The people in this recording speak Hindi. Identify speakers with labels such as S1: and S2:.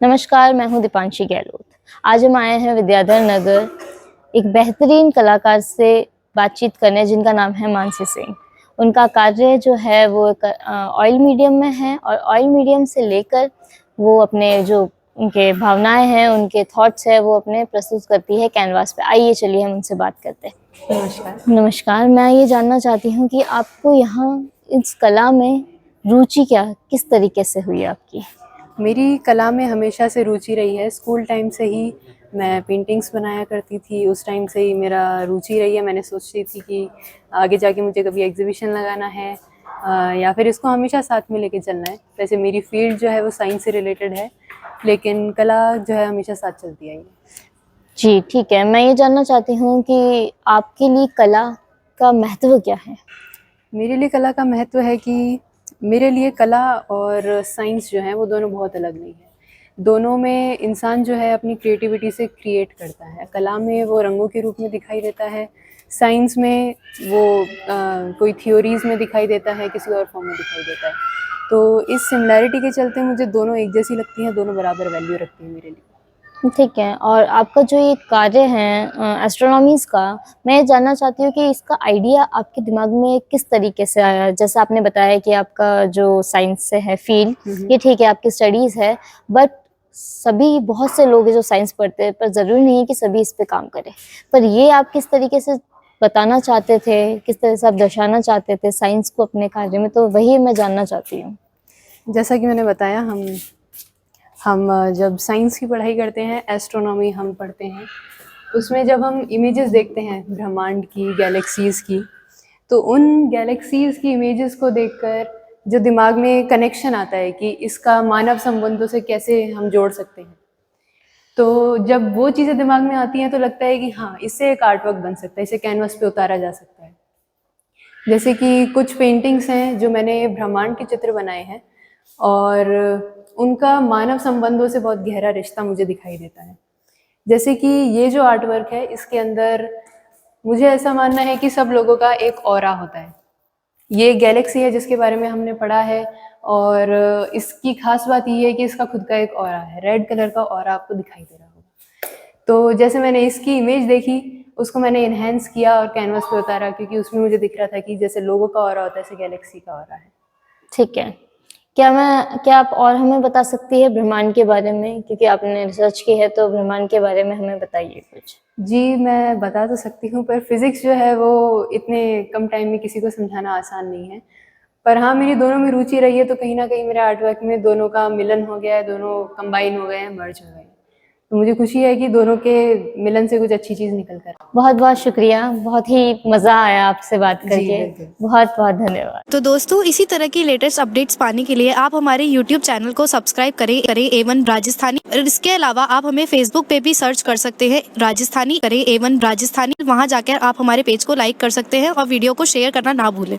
S1: नमस्कार, मैं हूँ दीपांशी गहलोत। आज हम आए हैं विद्याधर नगर एक बेहतरीन कलाकार से बातचीत करने जिनका नाम है मानसी सिंह। उनका कार्य जो है वो एक ऑयल मीडियम में है और ऑयल मीडियम से लेकर वो अपने जो उनके भावनाएं हैं, उनके थॉट्स हैं वो अपने प्रस्तुत करती है कैनवास पे। आइए चलिए हम उनसे बात करते हैं।
S2: नमस्कार।
S1: नमस्कार, मैं ये जानना चाहती हूँ कि आपको यहाँ इस कला में रुचि किस तरीके से हुई आपकी?
S2: मेरी कला में हमेशा से रुचि रही है। स्कूल टाइम से ही मैं पेंटिंग्स बनाया करती थी। उस टाइम से ही मेरा रुचि रही है। मैंने सोचती थी कि आगे जाके मुझे कभी एग्ज़िबिशन लगाना है या फिर इसको हमेशा साथ में लेके चलना है। वैसे मेरी फ़ील्ड जो है वो साइंस से रिलेटेड है, लेकिन कला जो है हमेशा साथ चलती आई है।
S1: जी, ठीक है। मैं ये जानना चाहती हूँ कि आपके लिए कला का महत्व क्या है?
S2: मेरे लिए कला का महत्व है कि मेरे लिए कला और साइंस जो है वो दोनों बहुत अलग नहीं है। दोनों में इंसान जो है अपनी क्रिएटिविटी से क्रिएट करता है। कला में वो रंगों के रूप में दिखाई देता है, साइंस में वो कोई थ्योरीज़ में दिखाई देता है, किसी और फॉर्म में दिखाई देता है। तो इस सिमिलैरिटी के चलते मुझे दोनों एक जैसी लगती हैं, दोनों बराबर वैल्यू रखती हैं मेरे लिए।
S1: ठीक है। और आपका जो ये कार्य है एस्ट्रोनॉमीज़ का, मैं ये जानना चाहती हूँ कि इसका आइडिया आपके दिमाग में किस तरीके से आया? जैसा आपने बताया कि आपका जो साइंस से है फ़ील्ड, ये ठीक है, आपकी स्टडीज़ है, बट बहुत से लोग हैं जो साइंस पढ़ते हैं, पर ज़रूरी नहीं है कि सभी इस पे काम करें। पर ये आप किस तरीके से बताना चाहते थे, किस तरह से आप दर्शाना चाहते थे साइंस को अपने कार्य में, तो वही मैं जानना चाहती हूँ।
S2: जैसा कि मैंने बताया, हम जब साइंस की पढ़ाई करते हैं, एस्ट्रोनॉमी हम पढ़ते हैं, उसमें जब हम इमेजेस देखते हैं ब्रह्मांड की, गैलेक्सीज़ की, तो उन गैलेक्सीज़ की इमेजेस को देखकर जो दिमाग में कनेक्शन आता है कि इसका मानव संबंधों से कैसे हम जोड़ सकते हैं। तो जब वो चीज़ें दिमाग में आती हैं तो लगता है कि हाँ, इससे एक आर्ट वर्क बन सकता है, इसे कैनवास पे उतारा जा सकता है। जैसे कि कुछ पेंटिंग्स हैं जो मैंने ब्रह्मांड के चित्र बनाए हैं और उनका मानव संबंधों से बहुत गहरा रिश्ता मुझे दिखाई देता है। जैसे कि ये जो आर्ट वर्क है, इसके अंदर मुझे ऐसा मानना है कि सब लोगों का एक ऑरा होता है। ये गैलेक्सी है जिसके बारे में हमने पढ़ा है और इसकी खास बात ये है कि इसका खुद का एक ऑरा है। रेड कलर का ऑरा आपको दिखाई दे रहा होगा। तो जैसे मैंने इसकी इमेज देखी, उसको मैंने एनहांस किया और कैनवास पे उतारा, क्योंकि उसमें मुझे दिख रहा था कि जैसे लोगों का ऑरा होता है, ऐसे गैलेक्सी का ऑरा है।
S1: ठीक है। क्या आप और हमें बता सकती है ब्रह्मांड के बारे में? क्योंकि आपने रिसर्च की है, तो ब्रह्मांड के बारे में हमें बताइए कुछ।
S2: जी, मैं बता तो सकती हूँ, पर फिज़िक्स जो है वो इतने कम टाइम में किसी को समझाना आसान नहीं है। पर हाँ, मेरी दोनों में रुचि रही है, तो कहीं न कहीं मेरे आर्ट वर्क में दोनों का मिलन हो गया है, दोनों कंबाइन हो गए हैं, मर्ज हो गए हैं। तो मुझे खुशी है कि दोनों के मिलन से कुछ अच्छी चीज़ निकल कर।
S1: बहुत-बहुत शुक्रिया। बहुत ही मज़ा आया आपसे बात
S2: जी,
S1: करके।
S2: बिल्कुल।
S1: बहुत-बहुत धन्यवाद।
S3: तो दोस्तों, इसी तरह की लेटेस्ट अपडेट्स पाने के लिए आप हमारे YouTube चैनल को सब्सक्राइब करें A1 राजस्थानी। और इसके अलावा आप हमें Facebook पे भी सर्च कर सकते हैं राजस्थानी, करें A1 राजस्थानी। वहां जाकर आप हमारे पेज को लाइक कर सकते हैं और वीडियो को शेयर करना ना भूलें।